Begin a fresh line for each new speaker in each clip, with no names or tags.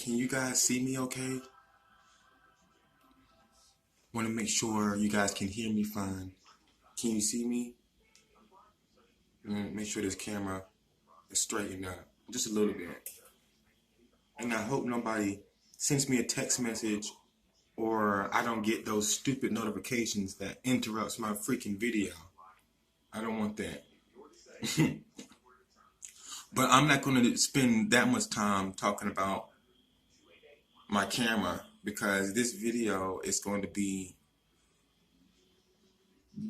Can you guys see me okay? Want to make sure you guys can hear me fine. Can you see me? Make sure this camera is straightened up just a little bit. And I hope nobody sends me a text message or I don't get those stupid notifications that interrupts my freaking video. I don't want that. But I'm not going to spend that much time talking about my camera because this video is going to be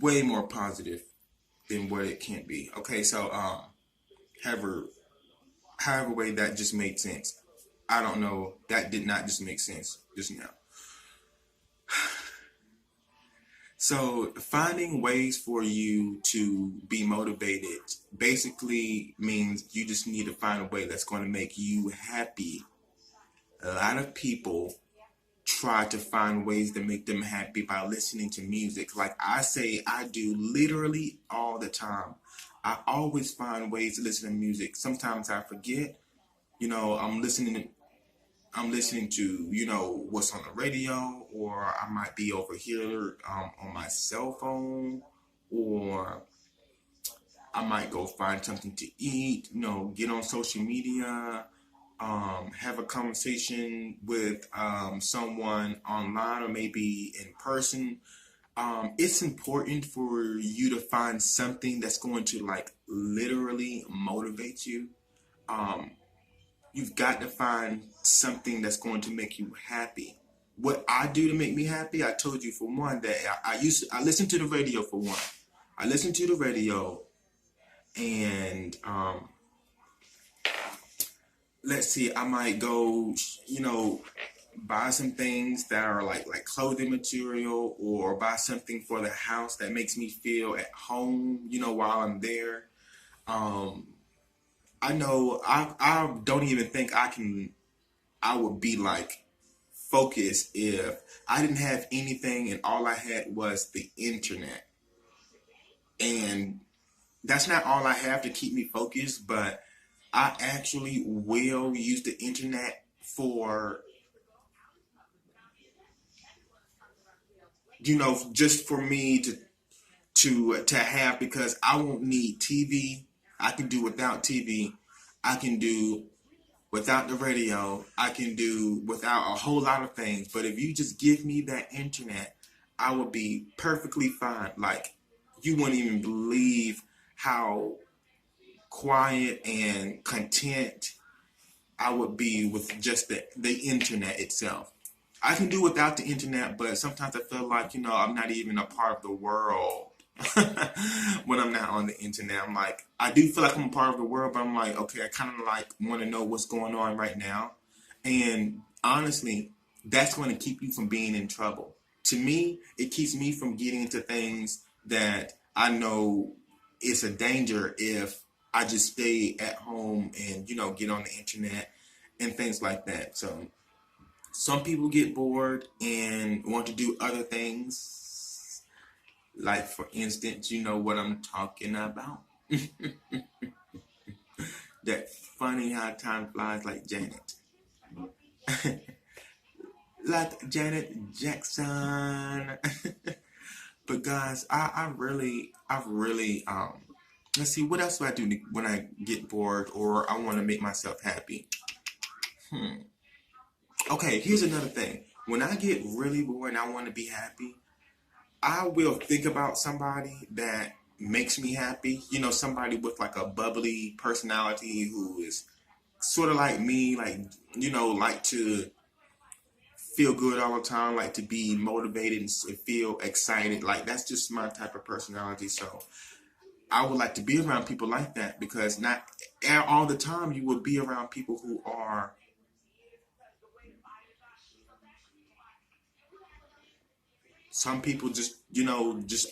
way more positive than what it can be. Okay, so however, however way that just made sense. I don't know. That did not just make sense just now. So finding ways for you to be motivated basically means you just need to find a way that's going to make you happy. A lot of people try to find ways to make them happy by listening to music. Like I say, I do literally all the time. I always find ways to listen to music. Sometimes I forget, I'm listening to, what's on the radio, or I might be over here on my cell phone, or I might go find something to eat, get on social media, have a conversation with someone online or maybe in person. It's important for you to find something that's going to like literally motivate you. Um, you've got to find something that's going to make you happy. What I do to make me happy, I told you for one that I listen to the radio for one. I listen to the radio and let's see, I might go, buy some things that are like clothing material or buy something for the house that makes me feel at home, while I'm there. Um, I know I don't even think I would be like focused if I didn't have anything and all I had was the internet. And that's not all I have to keep me focused, but I actually will use the internet for, just for me to have because I won't need TV. I can do without TV. I can do without the radio. I can do without a whole lot of things. But if you just give me that internet, I would be perfectly fine. Like you wouldn't even believe how quiet and content I would be with just the internet itself. I can do without the internet, but sometimes I feel like, I'm not even a part of the world when I'm not on the internet. I'm like, I do feel like I'm a part of the world, but I'm like, okay, I kind of like want to know what's going on right now. And honestly, that's going to keep you from being in trouble. To me, it keeps me from getting into things that I know it's a danger if I just stay at home and, get on the internet and things like that. So some people get bored and want to do other things. Like, for instance, you know what I'm talking about. That funny how time flies like Janet. Like Janet Jackson. But guys, let's see, what else do I do when I get bored or I want to make myself happy? Hmm. Okay, here's another thing. When I get really bored and I want to be happy, I will think about somebody that makes me happy. Somebody with like a bubbly personality who is sort of like me, like, like to feel good all the time, like to be motivated and feel excited. Like that's just my type of personality. So I would like to be around people like that because not all the time you will be around people who are, some people just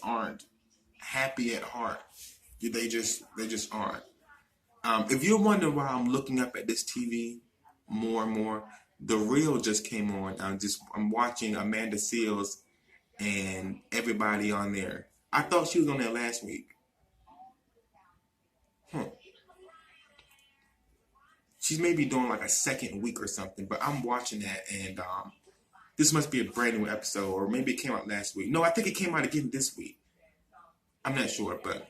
aren't happy at heart. They just aren't. If you're wondering why I'm looking up at this TV more and more, The Real just came on. I'm watching Amanda Seals and everybody on there. I thought she was on there last week. Huh. she's maybe doing like a second week or something, but I'm watching that, and this must be a brand new episode, or maybe it came out last week. No, I think it came out again this week. I'm not sure, but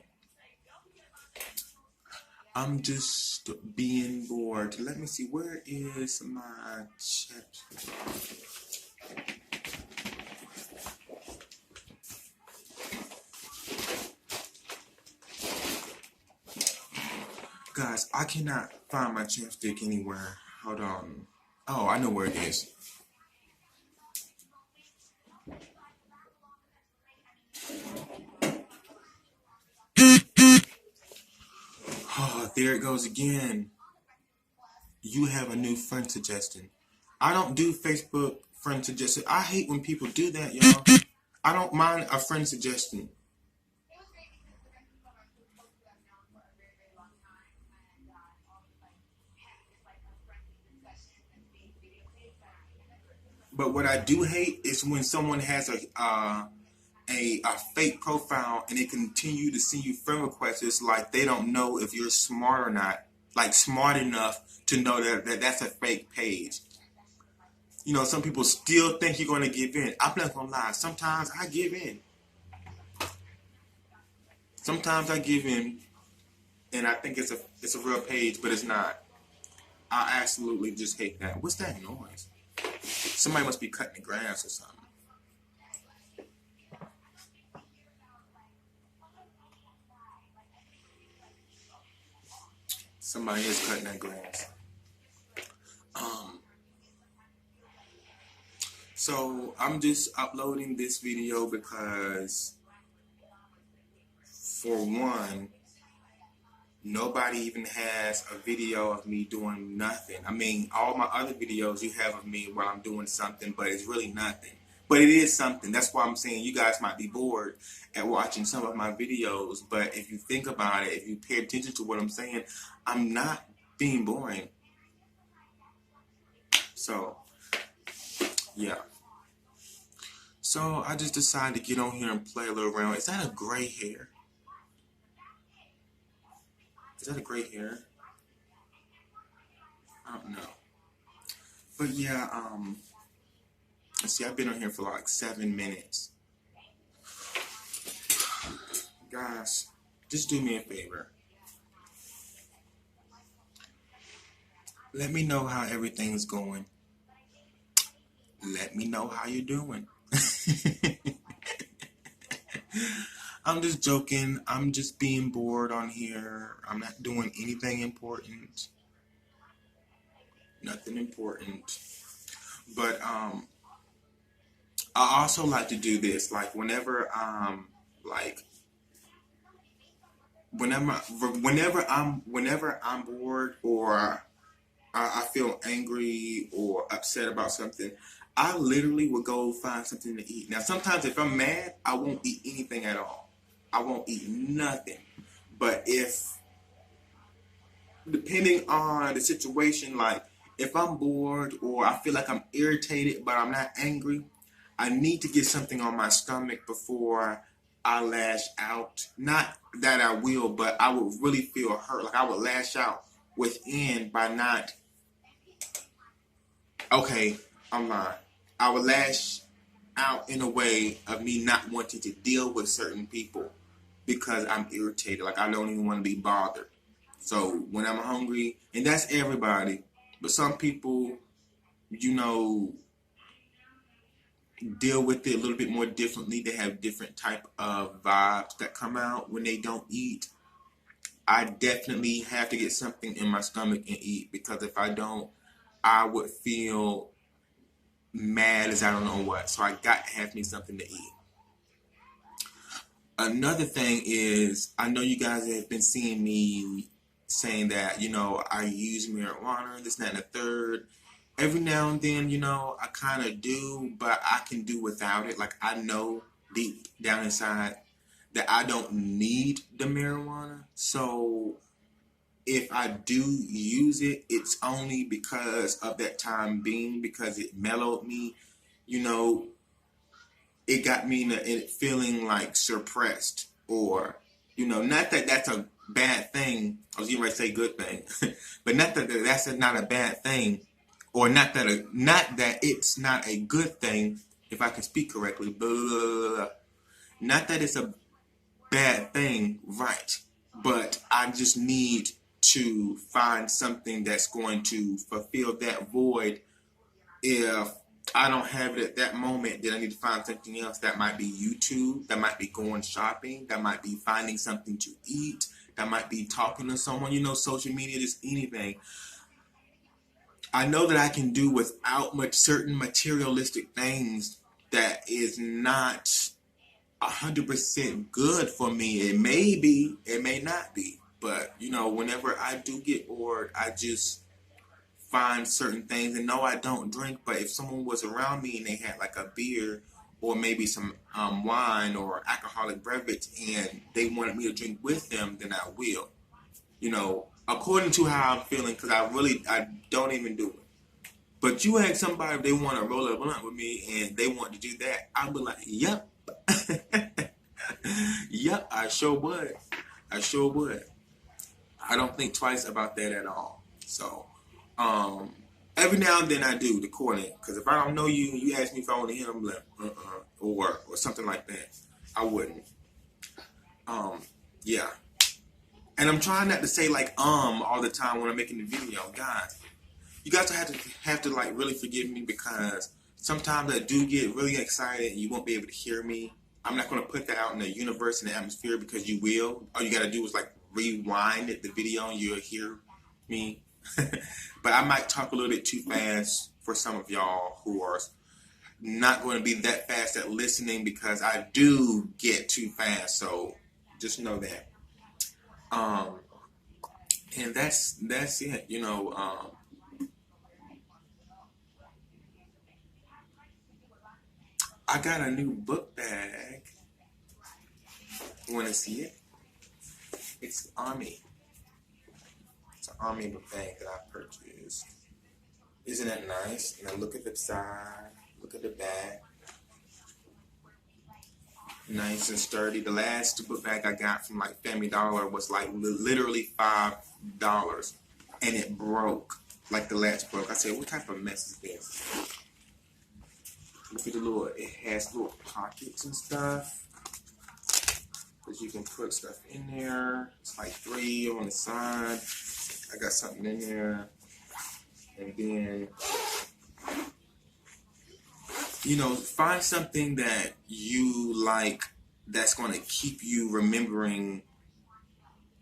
I'm just being bored. Let me see, where is my chat? Guys, I cannot find my chapstick anywhere. Hold on. Oh, I know where it is. Oh, there it goes again. You have a new friend suggestion. I don't do Facebook friend suggestion. I hate when people do that, y'all. I don't mind a friend suggestion. But what I do hate is when someone has a fake profile and they continue to send you friend requests. It's like they don't know if you're smart or not, like smart enough to know that that's a fake page. You know, some people still think you're going to give in. I'm not going to lie. Sometimes I give in. Sometimes I give in, and I think it's a real page, but it's not. I absolutely just hate that. What's that noise? Somebody must be cutting the grass or something. Somebody is cutting that grass. So I'm just uploading this video because, for one, nobody even has a video of me doing nothing. I mean, all my other videos you have of me while I'm doing something, but it's really nothing. But it is something. That's why I'm saying you guys might be bored at watching some of my videos. But if you think about it, if you pay attention to what I'm saying, I'm not being boring. So, yeah. So I just decided to get on here and play a little around. Is that a gray hair? Is that a gray hair? I don't know. But yeah, let's see, I've been on here for like 7 minutes. Guys, just do me a favor. Let me know how everything's going. Let me know how you're doing. I'm just joking. I'm just being bored on here. I'm not doing anything important. Nothing important. But I also like to do this. Like whenever whenever I'm bored, or I feel angry or upset about something, I literally will go find something to eat. Now, sometimes if I'm mad, I won't eat anything at all. I won't eat nothing. But depending on the situation, like if I'm bored or I feel like I'm irritated but I'm not angry, I need to get something on my stomach before I lash out. Not that I will, but I would really feel hurt. Like I would lash out within by not. Okay, I'm lying. I would lash out in a way of me not wanting to deal with certain people because I'm irritated. Like I don't even want to be bothered. So when I'm hungry, and that's everybody, but some people, you know, deal with it a little bit more differently. They have different type of vibes that come out when they don't eat. I definitely have to get something in my stomach and eat, because if I don't, I would feel mad as I don't know what. So I got to have me something to eat. Another thing is, I know you guys have been seeing me saying that, you know, I use marijuana, this, that, and the third. Every now and then, you know, I kind of do, but I can do without it. Like, I know deep down inside that I don't need the marijuana. So if I do use it, it's only because of that time being, because it mellowed me. You know, it got me in feeling like suppressed, or, you know, not that that's a bad thing. I was even ready to say good thing, but not that that's not a bad thing, or not that it's not a good thing. If I can speak correctly, blah, blah, blah, blah. Not that it's a bad thing, right? But I just need to find something that's going to fulfill that void. If I don't have it at that moment, then I need to find something else. That might be YouTube, that might be going shopping, that might be finding something to eat, that might be talking to someone. You know, social media, just anything. I know that I can do without much certain materialistic things that is not 100% good for me. It may be, it may not be. But, you know, whenever I do get bored, I just find certain things. And no, I don't drink, but if someone was around me and they had like a beer or maybe some wine or alcoholic beverage and they wanted me to drink with them, then I will. You know, according to how I'm feeling, because I don't even do it. But you ask somebody if they want to roll a blunt with me and they want to do that, I'll be like, yep. Yep, I sure would. I sure would. I don't think twice about that at all. So, every now and then I do the courting, because if I don't know you, you ask me if I want to hear them, like, or something like that, I wouldn't. Yeah. And I'm trying not to say like all the time when I'm making the video, guys. You guys have to like really forgive me, because sometimes I do get really excited and you won't be able to hear me. I'm not going to put that out in the universe and the atmosphere, because you will. All you got to do is like rewind the video and you'll hear me. But I might talk a little bit too fast for some of y'all who are not going to be that fast at listening, because I do get too fast. So just know that. And that's it. You know, I got a new book bag. You want to see it? It's Army. It's an Army book bag that I purchased. Isn't that nice? And then look at the side. Look at the back. Nice and sturdy. The last book bag I got from like Family Dollar was like literally $5, and it broke. Like the latch broke. I said, what type of mess is this? Look at the little. It has little pockets and stuff, because you can put stuff in there. It's like 3 on the side. I got something in there, and then, you know, find something that you like that's going to keep you remembering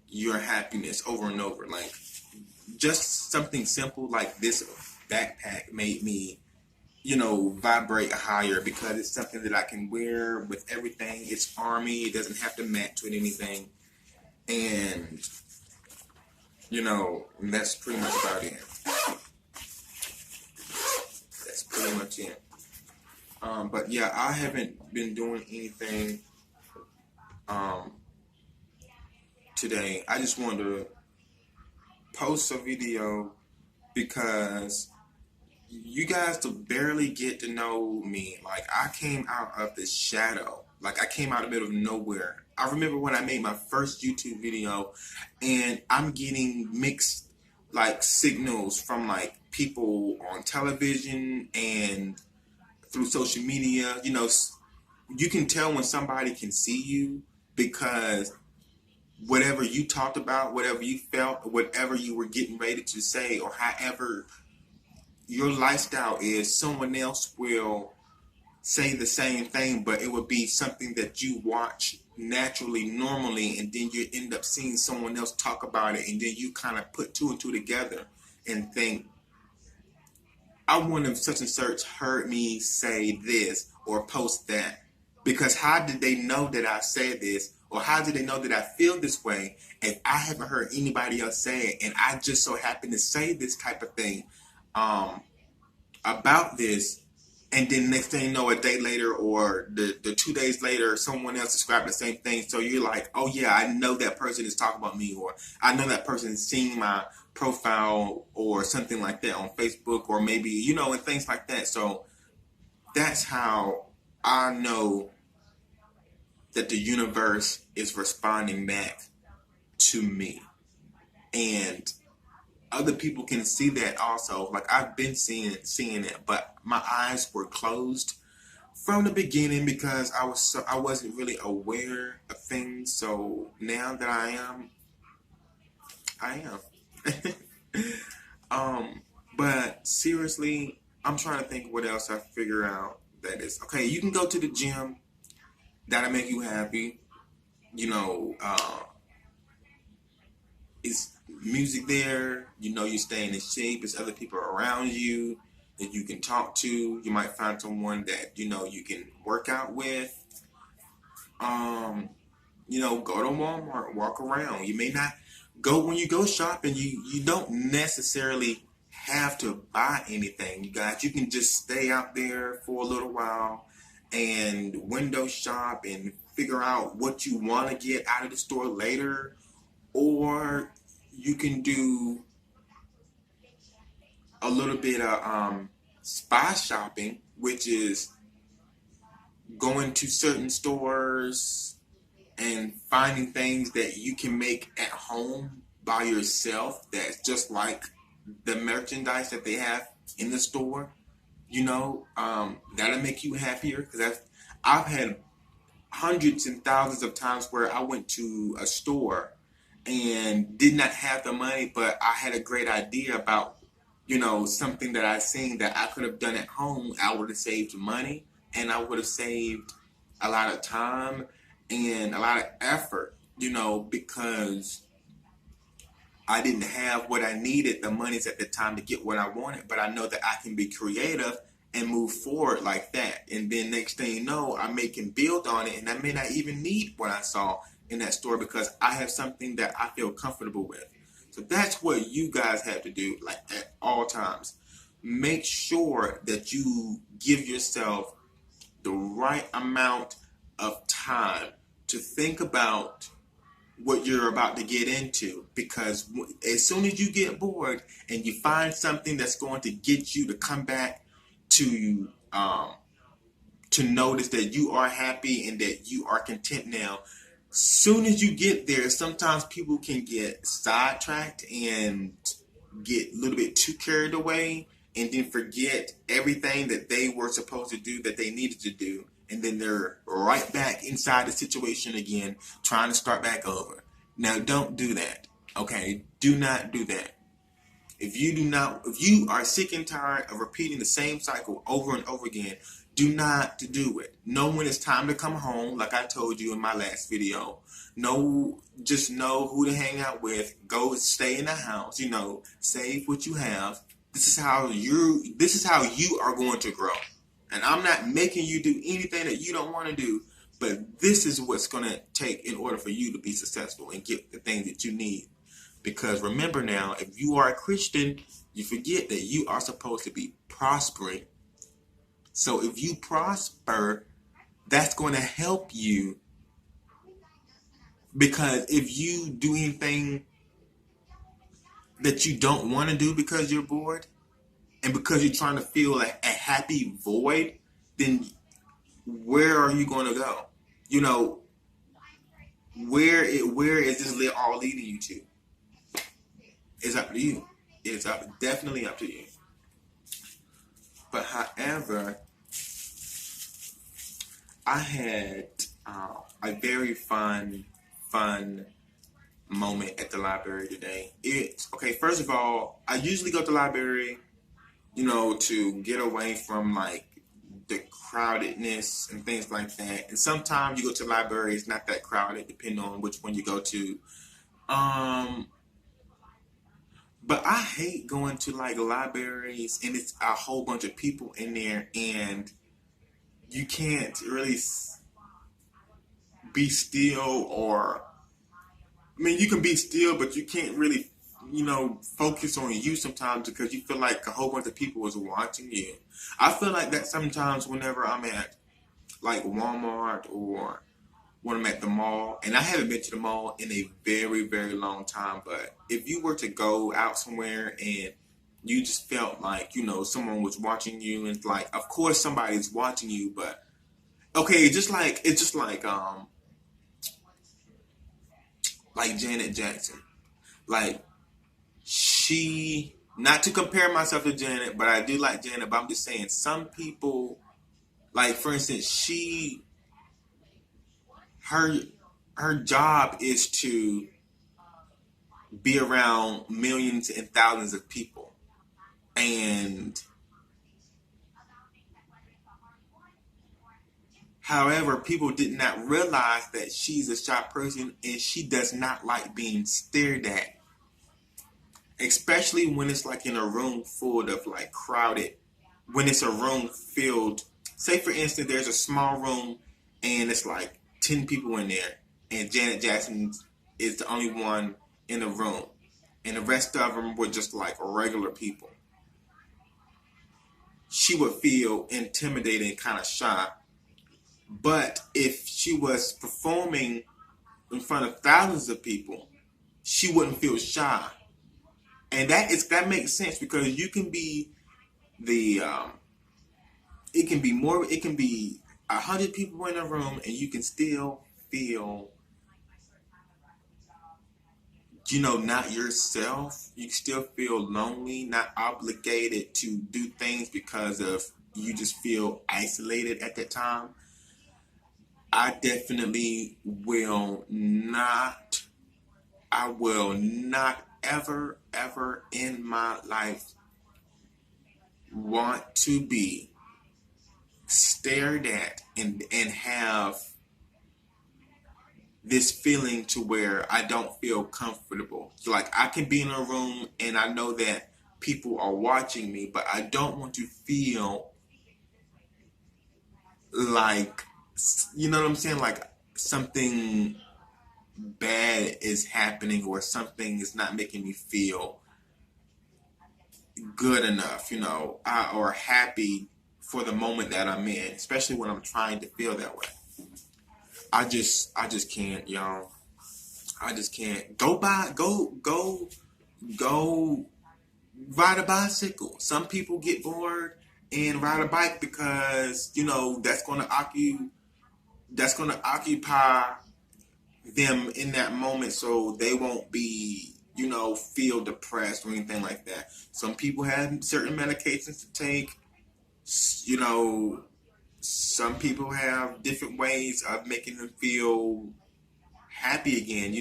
your happiness over and over. Like, just something simple like this backpack made me, you know, vibrate higher, because it's something that I can wear with everything. It's Army. It doesn't have to match with anything. And, you know, that's pretty much about it. That's pretty much it. But yeah, I haven't been doing anything today. I just wanted to post a video because you guys to barely get to know me. Like, I came out of the shadow. Like, I came out of the middle of nowhere. I remember when I made my first YouTube video, and I'm getting mixed like signals from like people on television and through social media. You know, you can tell when somebody can see you, because whatever you talked about, whatever you felt, whatever you were getting ready to say, or however your lifestyle is, someone else will say the same thing, but it would be something that you watch naturally, normally, and then you end up seeing someone else talk about it, and then you kind of put 2 and 2 together and think, I wonder if such and such heard me say this or post that. Because how did they know that I said this? Or how did they know that I feel this way if I haven't heard anybody else say it? And I just so happen to say this type of thing about this. And then next thing you know, a day later or the 2 days later, someone else described the same thing. So you're like, oh yeah, I know that person is talking about me, or I know that person is seeing my profile or something like that on Facebook, or maybe, you know, and things like that. So that's how I know that the universe is responding back to me. And other people can see that also. Like I've been seeing it, but my eyes were closed from the beginning because I wasn't really aware of things. So now that I am. But seriously, I'm trying to think what else I figure out that is okay. You can go to the gym. That'll make you happy. You know, it's music there. You know, you're staying in shape. There's other people around you that you can talk to. You might find someone that you know you can work out with. Um, you know, go to Walmart, walk around. You may not go when you go shopping. You don't necessarily have to buy anything, you guys. You can just stay out there for a little while and window shop and figure out what you want to get out of the store later, or you can do a little bit of spy shopping, which is going to certain stores and finding things that you can make at home by yourself that's just like the merchandise that they have in the store. You know, that'll make you happier because I've had hundreds and thousands of times where I went to a store and did not have the money, but I had a great idea about, you know, something that I seen that I could have done at home. I would have saved money and I would have saved a lot of time and a lot of effort, you know, because I didn't have what I needed, the monies at the time to get what I wanted, but I know that I can be creative and move forward like that. And then next thing you know, I can build on it and I may not even need what I saw in that store because I have something that I feel comfortable with. So that's what you guys have to do, like at all times. Make sure that you give yourself the right amount of time to think about what you're about to get into, because as soon as you get bored and you find something that's going to get you to come back to notice that you are happy and that you are content now, soon as you get there, sometimes people can get sidetracked and get a little bit too carried away and then forget everything that they were supposed to do, that they needed to do, and then they're right back inside the situation again, trying to start back over. Now, don't do that. Okay? Do not do that. If you are sick and tired of repeating the same cycle over and over again, do not do it. Know when it's time to come home, like I told you in my last video. Just know who to hang out with. Go stay in the house. You know, save what you have. This is how you are going to grow. And I'm not making you do anything that you don't want to do, but this is what's going to take in order for you to be successful and get the things that you need. Because remember now, if you are a Christian, you forget that you are supposed to be prospering. So if you prosper, that's going to help you. Because if you do anything that you don't want to do because you're bored, and because you're trying to fill a happy void, then where are you going to go? You know, where is this all leading you to? It's up to you. It's definitely up to you. But however, I had a very fun moment at the library today. First of all, I usually go to the library, you know, to get away from like the crowdedness and things like that. And sometimes you go to the library, it's not that crowded, depending on which one you go to. But I hate going to like libraries and it's a whole bunch of people in there and you can't really be still, or I mean, you can be still, but you can't really, you know, focus on you sometimes because you feel like a whole bunch of people is watching you. I feel like that sometimes whenever I'm at like Walmart or when I'm at the mall, and I haven't been to the mall in a very, very long time, but if you were to go out somewhere and you just felt like, you know, someone was watching you, and like, of course somebody's watching you, but okay, it's just like like Janet Jackson. Like, she, not to compare myself to Janet, but I do like Janet, but I'm just saying some people, like for instance, her her job is to be around millions and thousands of people. And however, people did not realize that she's a shy person and she does not like being stared at. Especially when it's like in a room full of like crowded, when it's a room filled, say for instance, there's a small room and it's like 10 people in there and Janet Jackson is the only one in the room and the rest of them were just like regular people. She would feel intimidated and kind of shy. But if she was performing in front of thousands of people, she wouldn't feel shy. And that makes sense because you can be the it can be 100 people in a room and you can still feel, not yourself. You still feel lonely, not obligated to do things because of you just feel isolated at that time. I definitely will not ever, ever in my life want to be stared at and have this feeling to where I don't feel comfortable. So like I can be in a room and I know that people are watching me, but I don't want to feel like, you know what I'm saying? Like something bad is happening or something is not making me feel good enough, or happy for the moment that I'm in, especially when I'm trying to feel that way. I just can't, y'all. I just can't. Go ride a bicycle. Some people get bored and ride a bike because, that's gonna occupy them in that moment so they won't be, feel depressed or anything like that. Some people have certain medications to take, some people have different ways of making them feel happy again.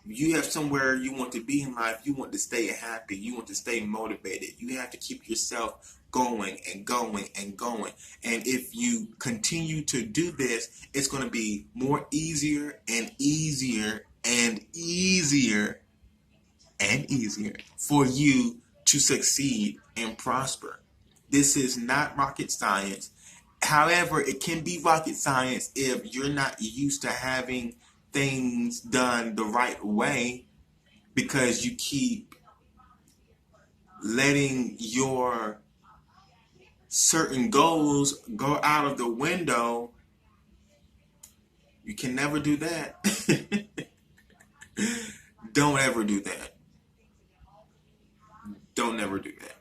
You have somewhere you want to be in life. You want to stay happy. You want to stay motivated. You have to keep yourself going and going and going. And if you continue to do this, it's going to be more easier and easier and easier and easier for you to succeed and prosper. This is not rocket science. However, it can be rocket science if you're not used to having things done the right way because you keep letting your certain goals go out of the window. You can never do that. Don't ever do that. Don't ever do that.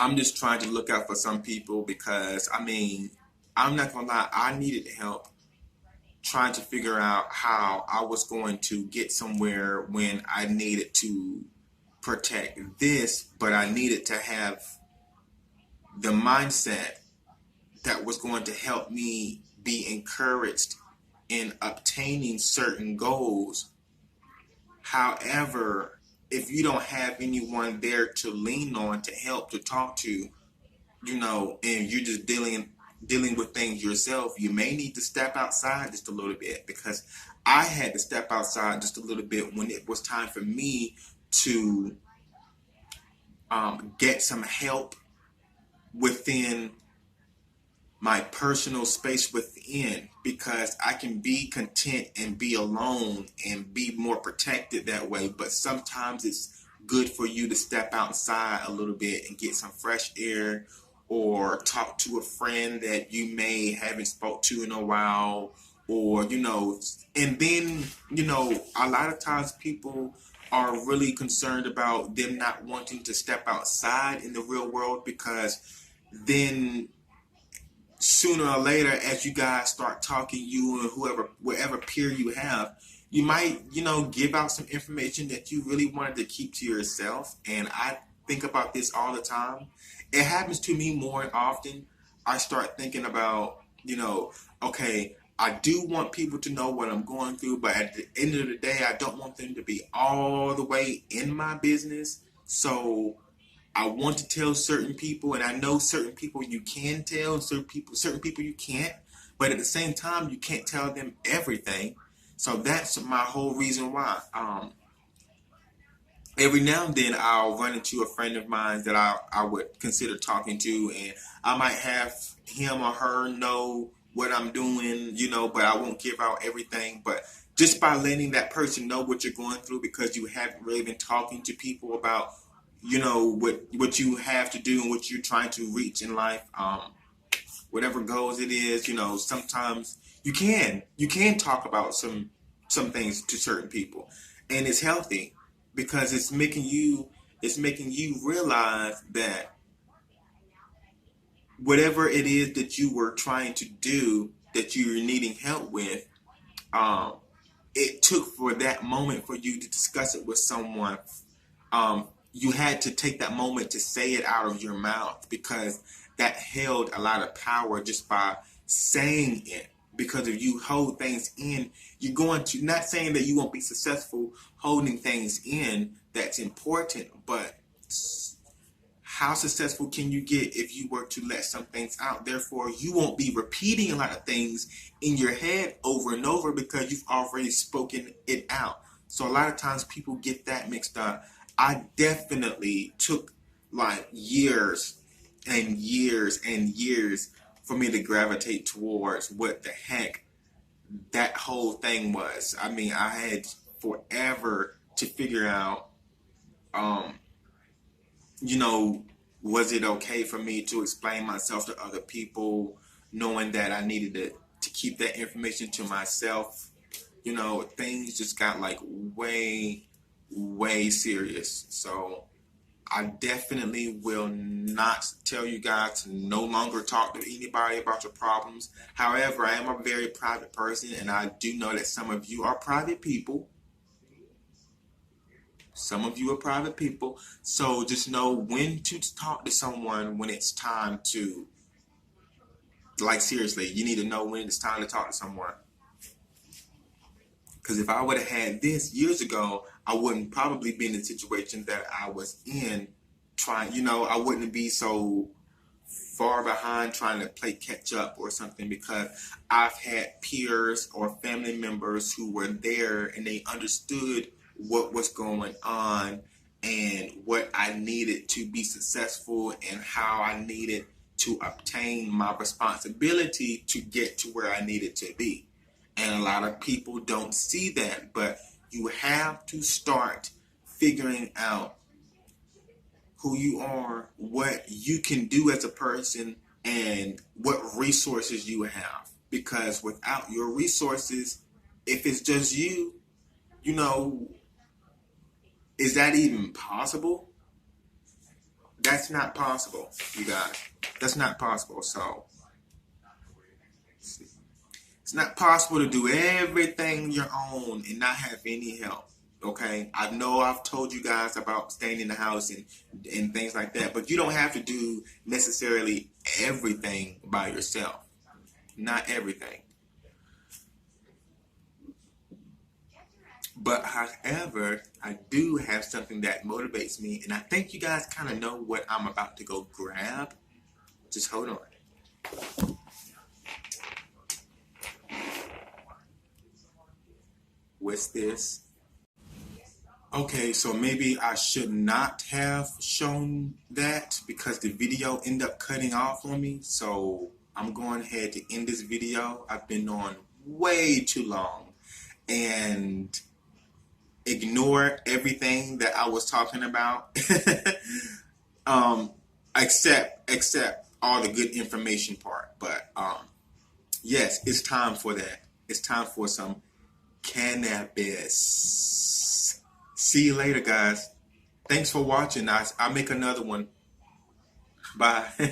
I'm just trying to look out for some people because, I'm not gonna lie, I needed help trying to figure out how I was going to get somewhere when I needed to protect this, but I needed to have the mindset that was going to help me be encouraged in obtaining certain goals. However, if you don't have anyone there to lean on, to help, to talk to, and you're just dealing with things yourself, you may need to step outside just a little bit, because I had to step outside just a little bit when it was time for me to get some help within my personal space within, because I can be content and be alone and be more protected that way. But sometimes it's good for you to step outside a little bit and get some fresh air, or talk to a friend that you may haven't spoke to in a while, or and then a lot of times people are really concerned about them not wanting to step outside in the real world, because then sooner or later, as you guys start talking, you and whatever peer you have, you might, give out some information that you really wanted to keep to yourself. And I think about this all the time. It happens to me more often. I start thinking about, okay, I do want people to know what I'm going through, but at the end of the day, I don't want them to be all the way in my business. So I want to tell certain people, and I know certain people you can tell, certain people you can't. But at the same time, you can't tell them everything. So that's my whole reason why. Every now and then I'll run into a friend of mine that I would consider talking to, and I might have him or her know what I'm doing, but I won't give out everything. But just by letting that person know what you're going through, because you haven't really been talking to people about, what you have to do and what you're trying to reach in life, whatever goals it is, sometimes you can talk about some things to certain people, and it's healthy because it's making you realize that whatever it is that you were trying to do that you're needing help with, um, it took for that moment for you to discuss it with someone. You had to take that moment to say it out of your mouth, because that held a lot of power just by saying it. Because if you hold things in, you're going to, not saying that you won't be successful holding things in, that's important, but how successful can you get if you were to let some things out? Therefore, you won't be repeating a lot of things in your head over and over because you've already spoken it out. So a lot of times people get that mixed up. I definitely took like years and years and years for me to gravitate towards what the heck that whole thing was. I mean, I had forever to figure out, um, you know, was it okay for me to explain myself to other people, knowing that I needed to keep that information to myself? Things just got like way, way serious. So I definitely will not tell you guys to no longer talk to anybody about your problems. However, I am a very private person, and I do know that some of you are private people. Some of you are private people, so just know when to talk to someone when it's time to, like, seriously, you need to know when it's time to talk to someone. Because if I would have had this years ago, I wouldn't probably be in the situation that I was in, I wouldn't be so far behind trying to play catch up or something, because I've had peers or family members who were there and they understood what was going on and what I needed to be successful and how I needed to obtain my responsibility to get to where I needed to be. And a lot of people don't see that, but you have to start figuring out who you are, what you can do as a person, and what resources you have. Because without your resources, if it's just you know, is that even possible? That's not possible, you guys. That's not possible. So it's not possible to do everything your own and not have any help. Okay, I know I've told you guys about staying in the house and things like that, but you don't have to do necessarily everything by yourself. Not everything. But however, I do have something that motivates me, and I think you guys kind of know what I'm about to go grab. Just hold on. What's this? Okay, so maybe I should not have shown that because the video ended up cutting off on me. So I'm going ahead to end this video. I've been on way too long, and ignore everything that I was talking about, um, except all the good information part. But yes, it's time for that. It's time for some cannabis. See you later, guys. Thanks for watching. I'll make another one. Bye.